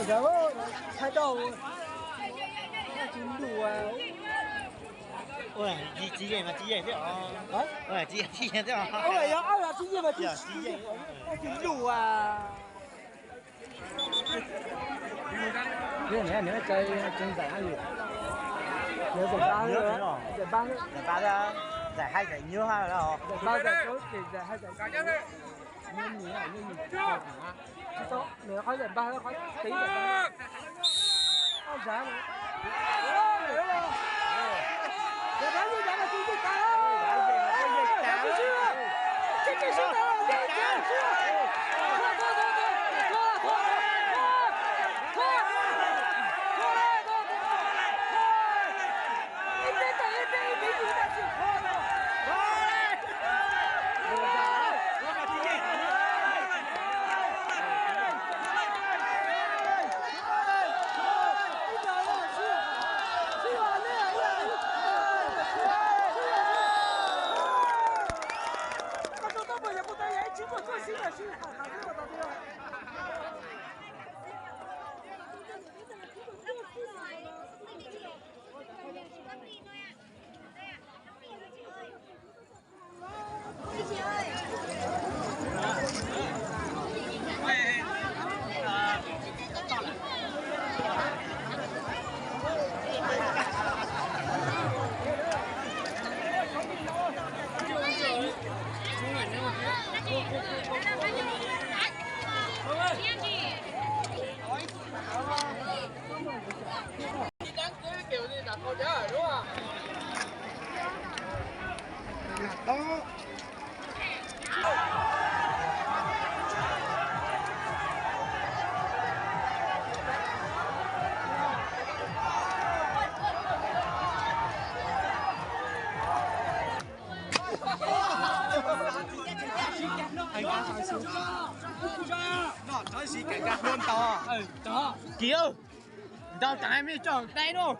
Đó, thái đầu chín đủ à. Ôi, chỉ vậy mà chỉ vậy thế hả? Ôi, chỉ vậy thế hả? Ôi, áo là chín gì mà chín đủ à. Nếu chơi chân giải gì? Nếu giải ba nữa. Giải ba ra, giải hai giải nhớ hai rồi đó. Giải ba giải chốt thì giải hai giải. Nhưng nhỉ hả? Tốt, nếu khó giải ba khó tí giải. Không giá nữa. Giải ba như vậy là chúng ta. Nó nói gì cái luôn to. Đó. Kiểu. Tao cái mới cho tay đâu.